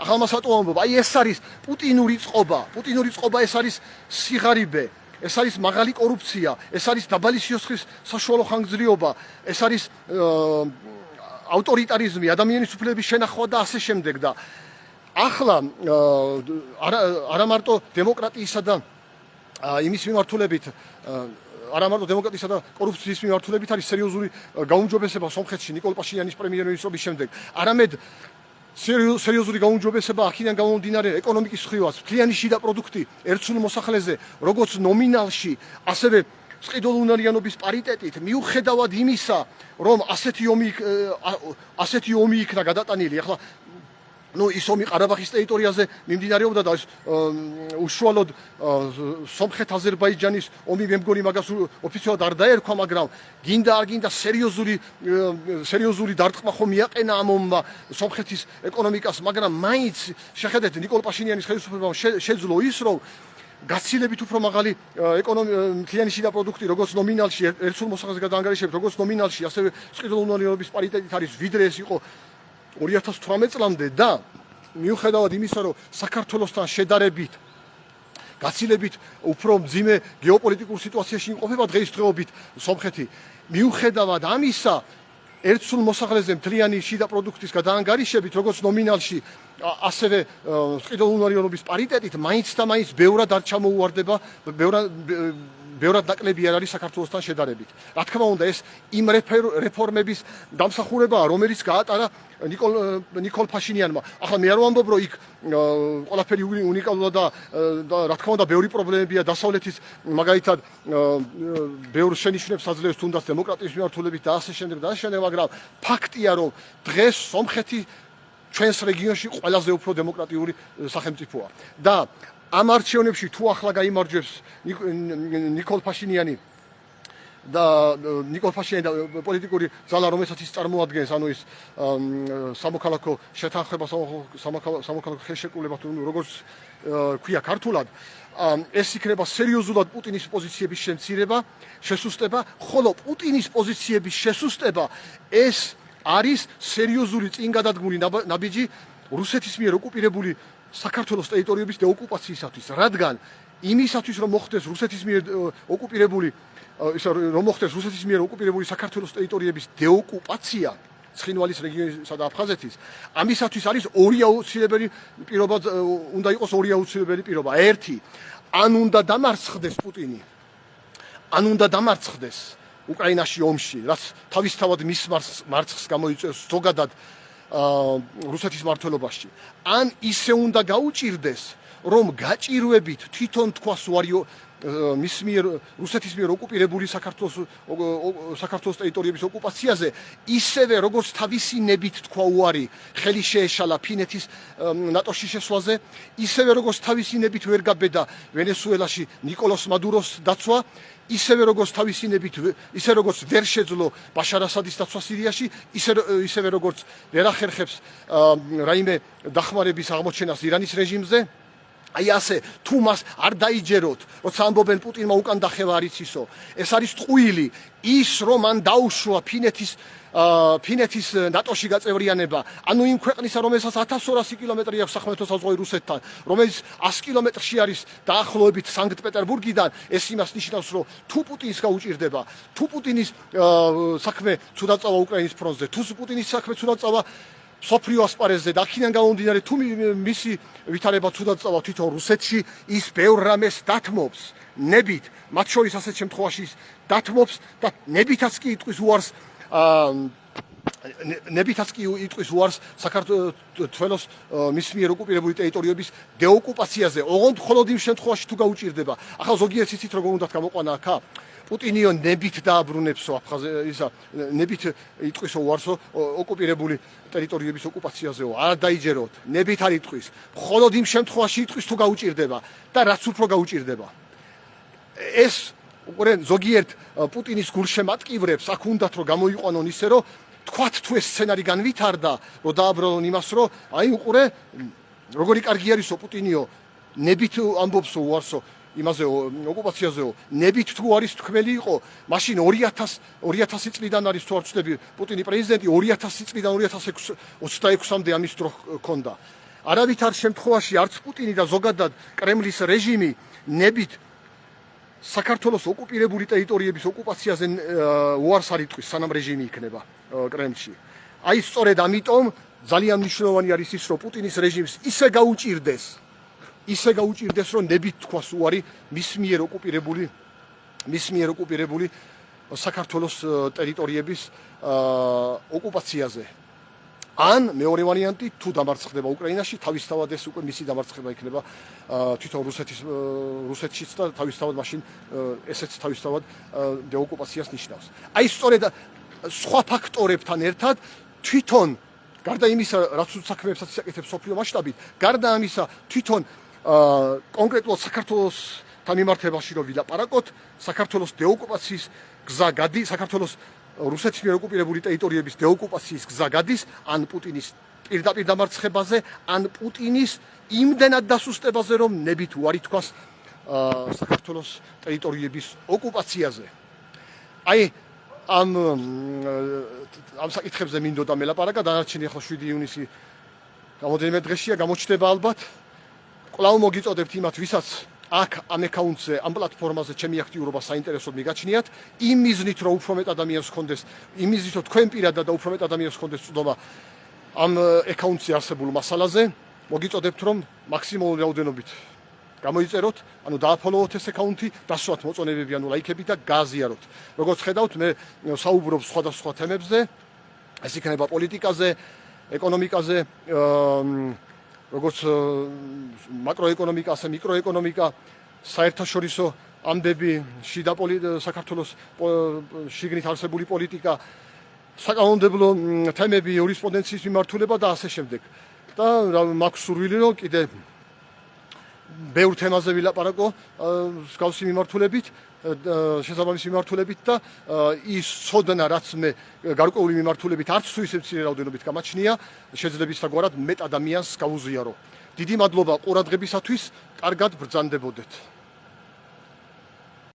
ახალმა სატომობობა, აი ეს არის პუტინური წყობა, ეს არის სიღარიბე, ეს არის მაღალი კორუფცია, ეს არის დაბალი სიოსხლის საშუალო ხანგრძლივობა, ეს არის ავტორიტარიზმი, ადამიანის უფლებების შენახვა და ასე შემდეგ და ახლა არა მარტო დემოკრატიისა და იმის მიმართულებით არა მარტო დემოკრატიისა და კორუფციის მიმართულებით არის სერიოზული გაუმჯობესება სომხეთში ნიკოლ პაშინიანის პრემიერ-მინისტრობის შემდეგ, არამედ სერიოზული გაუმჯობესება აქედან გამომდინარე ეკონომიკის ხრივას, მთლიანი შიდა პროდუქტი ერთსულ მოსახლეზე, როგორც ნომინალში, ასევე წყიდულუნარიანობის პარიტეტით, მიუხედავად იმისა, რომ ასეთი ომი იქნა გადატანილი, ახლა ის ომი ყარაბაღის ტერიტორიაზე მიმდინარეობდა და უშუალოდ სომხეთ-აზერბაიჯანის ომი მე მგონი მაგას ოფიციალურად არ დაერქვა, მაგრამ გინდა არ გინდა სერიოზული დარტყმა ხომ მიაყენა ამ ომმა სომხეთის ეკონომიკას, მაგრამ მაინც შეხედეთ ნიკოლ პაშინიანის ხელისუფლებამ შეძლო ის, რომ გაცილებით უფრო მაღალი მთლიანი შიდა პროდუქტი, როგორც ნომინალში ერთსულ მოსახლეზე გადაანგარიშებით, როგორც ნომინალში, ასევე წყიდულუნარიანობის პარიტეტით არის, ვიდრე ეს იყო 2018 წლამდე და მიუხედავად იმისა, რომ საქართველოსთან შედარებით გაცილებით უფრო მძიმე გეოპოლიტიკურ სიტუაციაში იმყოფება დღეისდღეობით სომხეთი, მიუხედავად ამისა, ერთსულ მოსახლეზე მთლიანი შიდა პროდუქტის გადაანგარიშებით, როგორც ნომინალში, ასევე წყიდულუნარიანობის პარიტეტით, მაინც და მაინც ბევრად არ ჩამოუვარდება, ბევრად ნაკლები არ არის საქართველოსთან შედარებით. რა თქმა უნდა, ეს იმ რეფორმების დამსახურებაა, რომელიც გაატარა ნიკოლ ფაშინიანმა. ახლა მე არ ვამბობ, რომ იქ ყველაფერი უნიკალურა და რა თქმა უნდა, ბევრი პრობლემებია დასავლეთის, მაგალითად, ბევრ შენიშვნებს აძლევს თუნდაც დემოკრატიის მიმართულებით და ასე შემდეგ, მაგრამ ფაქტია, რომ დღეს სომხეთი ჩვენს რეგიონში ყველაზე უფრო დემოკრატიული სახელმწიფოა. და ამ არჩევნებში თუ ახლა გაიმარჯვებს ნიკოლ ფაშინიანი და პოლიტიკური ძალა, რომელსაც ის წარმოადგენს, ანუ ის სამოქალაქო შეთანხმება, სამოქალაქო ხელშეკრულება, როგორც ქვია ქართულად, ეს იქნება სერიოზულად პუტინის პოზიციების შემცირება, შესუსტება, ხოლო პუტინის პოზიციების შესუსტება ეს არის სერიოზული წინგადადგმული ნაბიჯი რუსეთის მიერ ოკუპირებული საქართველოს ტერიტორიების დეოკუპაციისათვის, რადგან იმისათვის, რომ მოხდეს რუსეთის მიერ ოკუპირებული საქართველოს ტერიტორიების დეოკუპაცია, ცხინვალის რეგიონისა და აფხაზეთის, ამისათვის არის ორი აუცილებელი პირობა, უნდა იყოს ორი აუცილებელი პირობა. ერთი, ან უნდა დამარცხდეს პუტინი, ან უნდა დამარცხდეს უკრაინაში ომში, რაც თავისთავად მის მარცხს გამოიწვევს ზოგადად რუსეთის მმართველობაში. ან ისე უნდა გაუჭირდეს, რომ გაჭირვებით თვითონ თქვას უარი მის მიერ რუსეთის მიერ ოკუპირებული საქართველოს ტერიტორიების ოკუპაციაზე, ისევე როგორც თავისი ნებით თქვა უარი ხელი შეეშალა ფინეთის ნატოში შესვლაზე, ისევე როგორც თავისი ნებით ვერ გაბედა ვენესუელაში ნიკოლოს მადუროს დაცვა, ისევე როგორც თავისი ნებით, ისე როგორც ვერ შეძლო ბაშარ ასადის დაცვა სირიაში, ისევე როგორც ვერ ახერხებს რაიმე დახმარების აღმოჩენას ირანის რეჟიმზე. აი ასე, თუ მას არ დაიჯეროთ, როცა ამბობენ პუტინმა უკან დახევა არ იცისო, ეს არის ტყუილი, ის რომ მან დაუშვა ფინეთის ნატოში გაწევრიანება, ანუ იმ ქვეყნისა, რომელსაც 1200 კილომეტრი აქვს სახმელეთო საზღვარი რუსეთთან, რომელიც 100 კილომეტრში არის დაახლოებით სანქტ-პეტერბურგიდან, ეს იმას ნიშნავს, რომ თუ პუტინს გაუჭირდება, თუ პუტინის საქმე ცუდად წავა უკრაინის ფრონტზე, თუ პუტინის საქმე ცუდად წავა სოფლიო ასპარეზზე და აქედან გამომდინარე, თუ მისი ვითარება ცუდად წავა თვითონ რუსეთში, ის ბევრ რამეს დათმობს ნებით, მათ შორის ასეთ შემთხვევაში დათმობს და ნებითაც კი იტყვის უარს საქართველოს მის მიერ ოკუპირებული ტერიტორიების დეოკუპაციაზე. ოღონდ მხოლოდ იმ შემთხვევაში თუ გაუჭირდება. ახლა ზოგიერთ იცით როგორ უნდათ გამოყვანა აქა? პუტინიო ნებით დააბრუნებსო ნებით იტყვისო უარსო ოკუპირებული ტერიტორიების ოკუპაციაზეო, არ დაიჯეროთ, ნებით არ იტყვის. მხოლოდ იმ შემთხვევაში იტყვის თუ გაუჭირდება და რაც უფრო გაუჭირდება. ეს უკვე ზოგიერთ პუტინის გულშემატკივრებს აქ უნდათ რომ გამოიყვანონ ისე რომ თქვათ თუ ეს სცენარი განვითარდა, რომ დააბრალონ იმას, რომ აი უყურე როგორი კარგი არისო პუტინიო, ნებით ამბობსო უარსო იმაზე ოკუპაციაზეო, ნებით თუ არის თქველი იყო, მაშინ 2000 წლიდან არის თუ არ ვცდები პუტინი პრეზიდენტი, 2000 წლიდან 2026-მდე ამის დრო ჰქონდა. არავითარ შემთხვევაში არც პუტინი და ზოგადად კრემლის რეჟიმი ნებით საქართველოს ოკუპირებული ტერიტორიების ოკუპაციაზე უარს არ იტყვის, სანამ რეჟიმი იქნება კრემლში. აი სწორედ ამიტომ ძალიან მნიშვნელოვანი არის ის, რომ პუტინის რეჟიმს ისე გაუჭირდეს, რომ ნებით თქვას უარი მის მიერ ოკუპირებული საქართველოს ტერიტორიების ოკუპაციაზე. ან მეორე ვარიანტი, თუ დამარცხდება უკრაინაში, თავისთავად ეს უკვე მისი დამარცხება იქნება თვითონ რუსეთშიც და თავისთავად მაშინ ესეც თავისთავად დეოკუპაციას ნიშნავს. აი სწორედ სხვა ფაქტორებთან ერთად თვითონ გარდა იმისა, რაც საქმეებსაც აკეთებს სოფლიო მასშტაბით, გარდა ამისა თვითონ კონკრეტულად საქართველოსთან მიმართებაში რომ ვილაპარაკოთ, საქართველოს დეოკუპაციის გზა გადის, საქართველოს რუსეთის მიერ ოკუპირებული ტერიტორიების დეოკუპაციის გზა გადის ან პუტინის პირდაპირ დამარცხებაზე, ან პუტინის იმდენად დასუსტებაზე, რომ ნებით უარი თქვას საქართველოს ტერიტორიების ოკუპაციაზე. აი ამ საკითხებზე მინდოდა მელაპარაკა, დანარჩენი ახლა 7 ივნისი გამოდენიმე დღეშია, გამოჩნდება ალბათ. კვლავ მოგიწოდებთ იმათ, ვისაც აქ ამ აკაუნტზე, ამ პლატფორმაზე ჩემი აქტიურობა საინტერესოდ მიგაჩნიათ, იმ მიზნით, რომ უფრო მეტ ადამიანს ხონდეს, იმ მიზნით, რომ თქვენ პირადად და უფრო მეტ ადამიანს ხონდეს წვდომა ამ აკაუნტზე არსებულ მასალაზე, მოგიწოდებთ, რომ მაქსიმალური რაოდენობით გამოიწეროთ, ანუ დააფოლოვოთ ეს აკაუნტი, დასვათ მოწონებები, ანუ ლაიქები და გააზიაროთ. როგორც ხედავთ, მე საუბრობ სხვადასხვა თემებზე, ეს იქნება პოლიტიკაზე, ეკონომიკაზე, როგორც მაკროეკონომიკა, ასე მიკროეკონომიკა, საერთაშორისო ამბები, საქართველოს შიგნით არსებული პოლიტიკა, საკანონმდებლო თემები, იურისპრუდენციის მიმართულება და ასე შემდეგ. და მაქვს სურვილი, რომ კიდე ბევრ თემაზე ვილაპარაკო მსგავსი მიმართულებით, შესაბამისი მიმართულებით და ის ცოდნა, რაც მე გარკვეული მიმართულებით არც თუ ისე მცირე რაოდენობით გამაჩნია, შეძლებისთაგვარად მეტ ადამიანს გავუზიარო. დიდი მადლობა ყურადღებისათვის, კარგად ბრძანდებოდეთ.